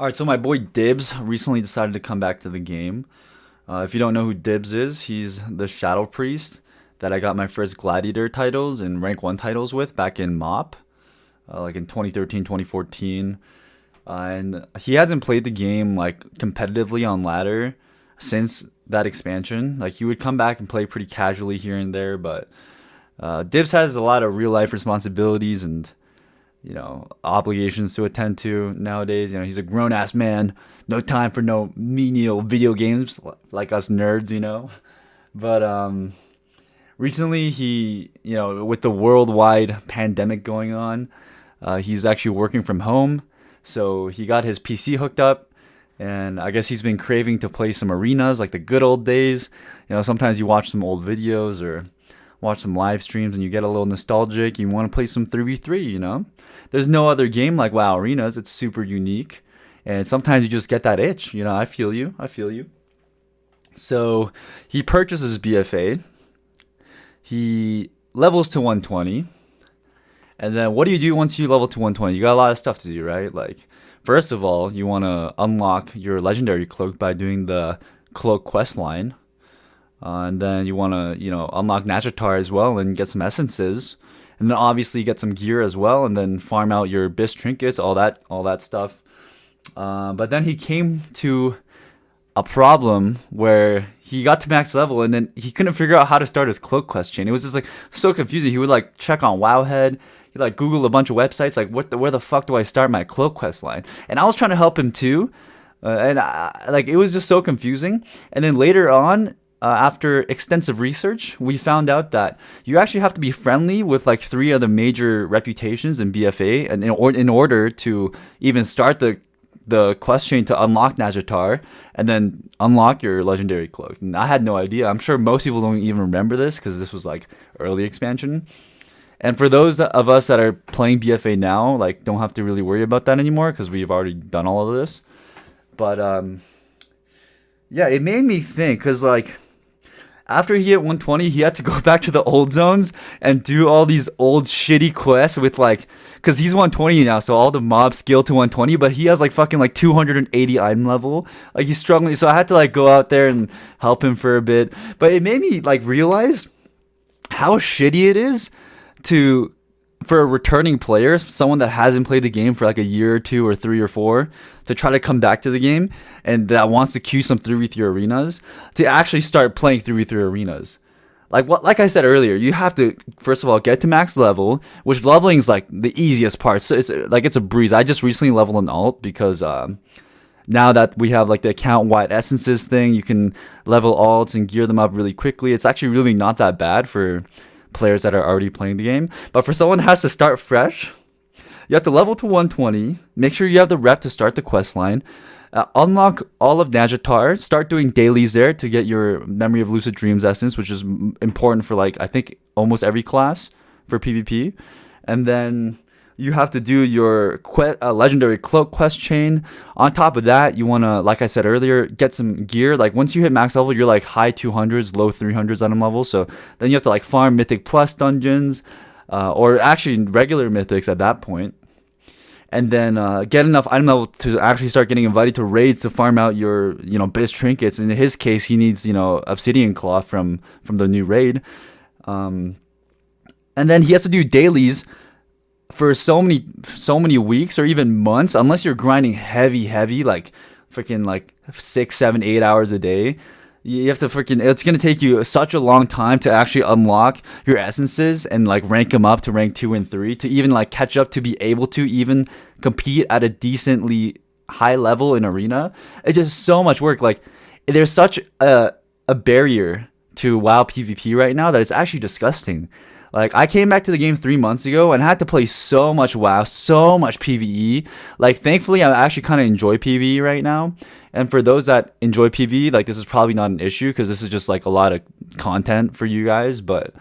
All right, so my boy Dibs recently decided to come back to the game. If you don't know who Dibs is, he's the Shadow Priest that I got my first Gladiator titles and Rank 1 titles with back in MOP, like in 2013, 2014. And he hasn't played the game like competitively on ladder since that expansion. Like he would come back and play pretty casually here and there, but Dibs has a lot of real life responsibilities and obligations to attend to nowadays. He's a grown ass man, no time for no menial video games like us nerds. But recently with the worldwide pandemic going on, he's actually working from home. So he got his PC hooked up, and I guess he's been craving to play some arenas like the good old days. Sometimes you watch some old videos or watch some live streams and you get a little nostalgic. You want to play some 3v3. There's no other game like WoW Arenas. It's super unique. And sometimes you just get that itch. I feel you. I feel you. So he purchases BFA. He levels to 120. And then what do you do once you level to 120? You got a lot of stuff to do, right? Like, first of all, you want to unlock your legendary cloak by doing the cloak quest line. And then you want to, unlock Najatar as well and get some essences. And then obviously get some gear as well, and then farm out your Bis trinkets, all that stuff. But then he came to a problem where he got to max level, and then he couldn't figure out how to start his cloak quest chain. It was just like so confusing. He would like check on Wowhead. He like Google a bunch of websites like where the fuck do I start my cloak quest line? And I was trying to help him too, it was just so confusing. And then later on, after extensive research, we found out that you actually have to be friendly with like 3 of the major reputations in BFA, and in order to even start the quest chain to unlock Najatar and then unlock your legendary cloak. And I had no idea. I'm sure most people don't even remember this because this was like early expansion. And for those of us that are playing BFA now, like don't have to really worry about that anymore because we've already done all of this. But yeah, it made me think because like, after he hit 120, he had to go back to the old zones and do all these old shitty quests with like, because he's 120 now, so all the mobs scale to 120, but he has like fucking like 280 item level. Like he's struggling, so I had to like go out there and help him for a bit. But it made me like realize how shitty it is for a returning player, someone that hasn't played the game for like a year or 2 or 3 or 4, to try to come back to the game and that wants to queue some 3v3 arenas, to actually start playing 3v3 arenas. Like I said earlier, you have to first of all get to max level, which leveling is like the easiest part. So it's a breeze. I just recently leveled an alt because now that we have like the account wide essences thing, you can level alts and gear them up really quickly. It's actually really not that bad for players that are already playing the game. But for someone that has to start fresh, you have to level to 120, make sure you have the rep to start the quest line, unlock all of Najatar, start doing dailies there to get your Memory of Lucid Dreams essence, which is important for like I think almost every class for PvP. And then you have to do your legendary cloak quest chain. On top of that, you want to, like I said earlier, get some gear. Like once you hit max level, you're like high 200s, low 300s item level. So then you have to like farm Mythic Plus dungeons, or actually regular Mythics at that point. And then get enough item level to actually start getting invited to raids to farm out your, Bis trinkets. In his case, he needs, Obsidian Claw from the new raid. And then he has to do dailies for so many weeks or even months, unless you're grinding heavy, like freaking like 6, 7, 8 hours a day. You have to it's going to take you such a long time to actually unlock your essences and like rank them up to rank 2 and 3 to even like catch up to be able to even compete at a decently high level in arena. It's just so much work. Like there's such a barrier to WoW PvP right now that it's actually disgusting. Like, I came back to the game 3 months ago and had to play so much WoW, so much PvE. Like, thankfully, I actually kind of enjoy PvE right now. And for those that enjoy PvE, like, this is probably not an issue because this is just, like, a lot of content for you guys. But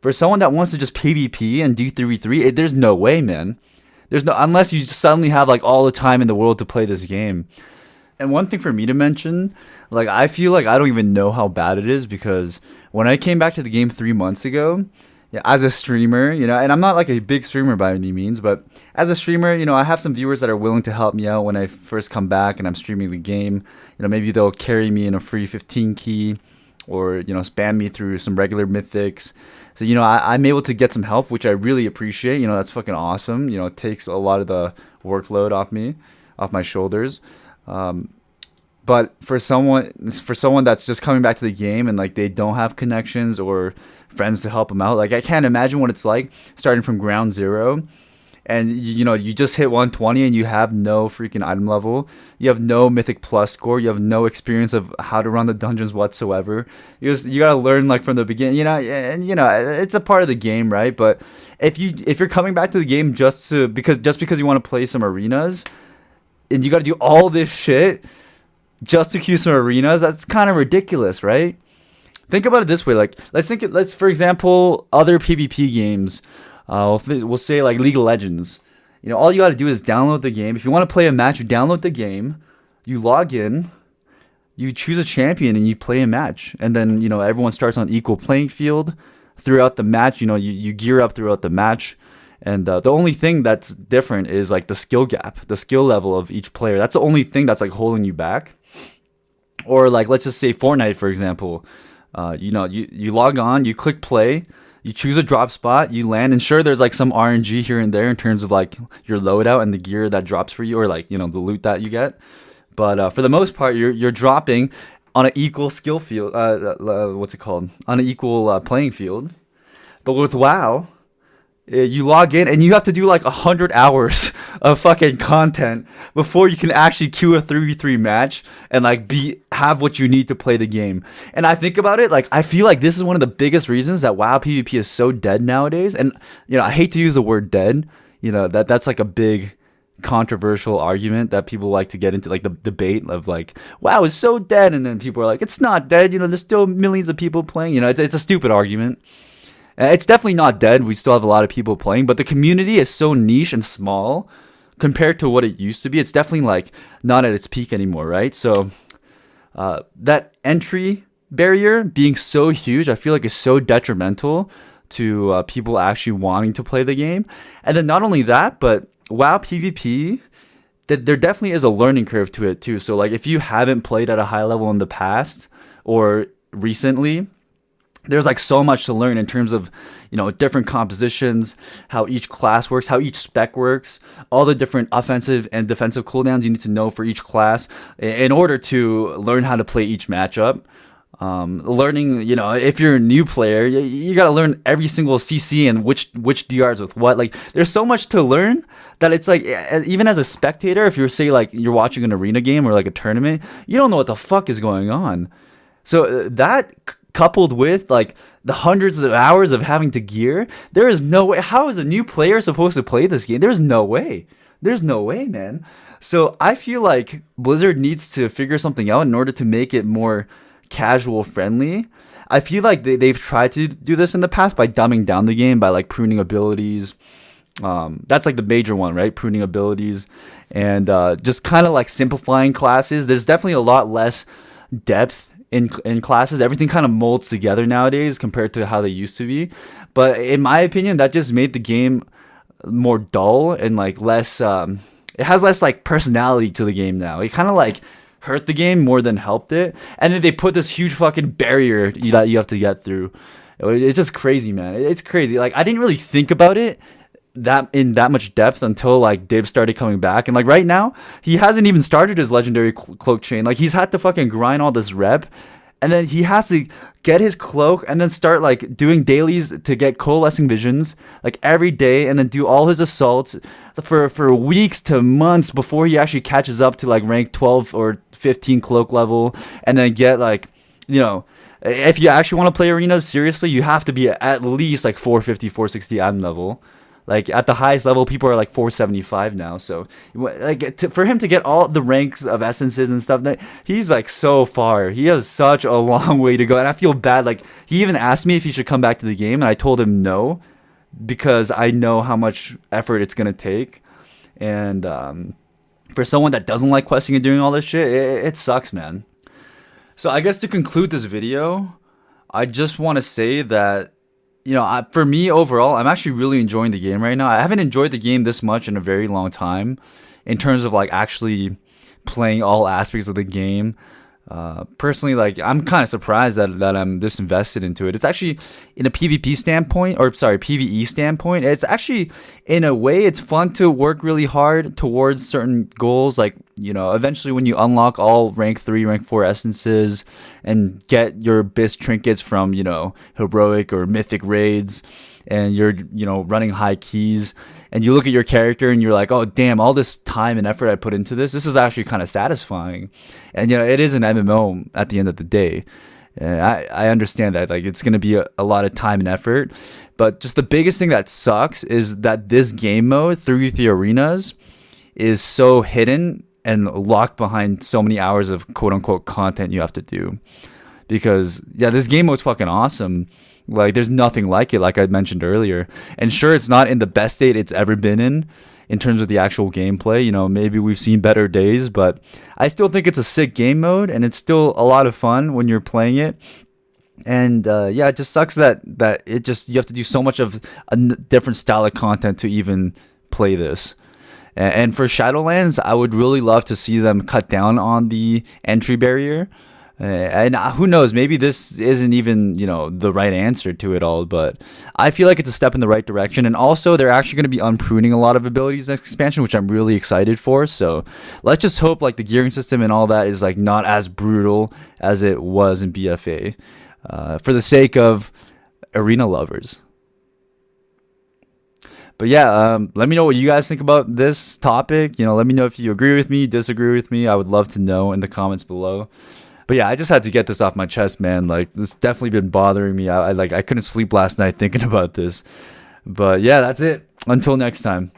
for someone that wants to just PvP and do 3v3, there's no way, man. Unless you just suddenly have, like, all the time in the world to play this game. And one thing for me to mention, like, I feel like I don't even know how bad it is because when I came back to the game 3 months ago, yeah, as a streamer, and I'm not like a big streamer by any means, but as a streamer, I have some viewers that are willing to help me out when I first come back and I'm streaming the game. Maybe they'll carry me in a free 15 key, or spam me through some regular mythics. So I'm able to get some help, which I really appreciate. That's fucking awesome. It takes a lot of the workload off my shoulders. But for someone that's just coming back to the game and like they don't have connections or friends to help them out, like I can't imagine what it's like starting from ground zero, and you just hit 120 and you have no freaking item level, you have no mythic plus score, you have no experience of how to run the dungeons whatsoever. You gotta learn like from the beginning, and it's a part of the game, right? But if you're coming back to the game just because you want to play some arenas, and you gotta do all this shit just to queue some arenas, that's kind of ridiculous, right? Think about it this way, like let's for example, other PvP games, we'll say like League of Legends. All you got to do is download the game. If you want to play a match, you download the game, you log in, you choose a champion, and you play a match, and then everyone starts on equal playing field throughout the match. You gear up throughout the match. And the only thing that's different is like the skill gap, the skill level of each player. That's the only thing that's like holding you back. Or like, let's just say Fortnite, for example. You log on, you click play, you choose a drop spot, you land, and sure, there's like some RNG here and there in terms of like your loadout and the gear that drops for you, or like the loot that you get. But for the most part, you're dropping on an equal skill field. What's it called? On an equal playing field. But with WoW, you log in and you have to do like 100 hours of fucking content before you can actually queue a 3v3 match and like have what you need to play the game. And I think about it, like I feel like this is one of the biggest reasons that WoW PvP is so dead nowadays. And I hate to use the word dead. That's like a big controversial argument that people like to get into, like the debate of like WoW is so dead, and then people are like it's not dead. There's still millions of people playing. It's a stupid argument. It's definitely not dead. We still have a lot of people playing, but the community is so niche and small compared to what it used to be. It's definitely like not at its peak anymore, right? So that entry barrier being so huge, I feel like is so detrimental to people actually wanting to play the game. And then not only that, but WoW PvP, that there definitely is a learning curve to it too. So like if you haven't played at a high level in the past or recently, there's like so much to learn in terms of different compositions, how each class works, how each spec works, all the different offensive and defensive cooldowns you need to know for each class in order to learn how to play each matchup. Learning, if you're a new player, you got to learn every single CC and which DRs with what. Like there's so much to learn that it's like, even as a spectator, if you're you're watching an arena game or like a tournament, you don't know what the fuck is going on. So that coupled with like the hundreds of hours of having to gear, there is no way. How is a new player supposed to play this game? There's no way, man. So I feel like Blizzard needs to figure something out in order to make it more casual friendly. I feel like they've tried to do this in the past by dumbing down the game, by like pruning abilities. That's like the major one, right? Pruning abilities and just kind of like simplifying classes. There's definitely a lot less depth in classes. Everything kind of molds together nowadays compared to how they used to be. But in my opinion, that just made the game more dull and like less it has less like personality to the game now. It kind of like hurt the game more than helped it. And then they put this huge fucking barrier that you have to get through. It's just crazy, man. It's crazy. Like I didn't really think about it that much depth until like Dib started coming back. And like right now, he hasn't even started his legendary cloak chain. Like he's had to fucking grind all this rep, and then he has to get his cloak and then start like doing dailies to get coalescing visions like every day, and then do all his assaults for weeks to months before he actually catches up to like rank 12 or 15 cloak level, and then get like if you actually want to play arenas seriously, you have to be at least like 450 460 item level. Like at the highest level, people are like 475 now. So like for him to get all the ranks of essences and stuff, that he's like so far. He has such a long way to go. And I feel bad. Like he even asked me if he should come back to the game, and I told him no, because I know how much effort it's gonna take. And for someone that doesn't like questing and doing all this shit, it sucks, man. So I guess to conclude this video, I just want to say that for me overall, I'm actually really enjoying the game right now. I haven't enjoyed the game this much in a very long time, in terms of like actually playing all aspects of the game. Personally, like I'm kind of surprised that I'm this invested into it. It's actually in a PvP standpoint, or sorry, PvE standpoint. It's actually in a way it's fun to work really hard towards certain goals. Like eventually when you unlock all rank 3, rank 4 essences and get your best trinkets from heroic or mythic raids, and you're running high keys, and you look at your character and you're like, oh damn, all this time and effort I put into this is actually kind of satisfying. And it is an MMO at the end of the day. And I understand that, like, it's going to be a lot of time and effort, but just the biggest thing that sucks is that this game mode through the arenas is so hidden and locked behind so many hours of quote unquote content you have to do. Because this game mode's fucking awesome. Like, there's nothing like it, like I mentioned earlier. And sure, it's not in the best state it's ever been in terms of the actual gameplay. Maybe we've seen better days, but I still think it's a sick game mode, and it's still a lot of fun when you're playing it. And it just sucks that you have to do so much of a different style of content to even play this. And for Shadowlands, I would really love to see them cut down on the entry barrier. And who knows, maybe this isn't even the right answer to it all, but I feel like it's a step in the right direction. And also, they're actually going to be unpruning a lot of abilities next expansion, which I'm really excited for. So let's just hope like the gearing system and all that is like not as brutal as it was in BFA, for the sake of arena lovers. But let me know what you guys think about this topic. Let me know if you agree with me, disagree with me. I would love to know in the comments below. But I just had to get this off my chest, man. Like, this definitely been bothering me. I couldn't sleep last night thinking about this. But that's it. Until next time.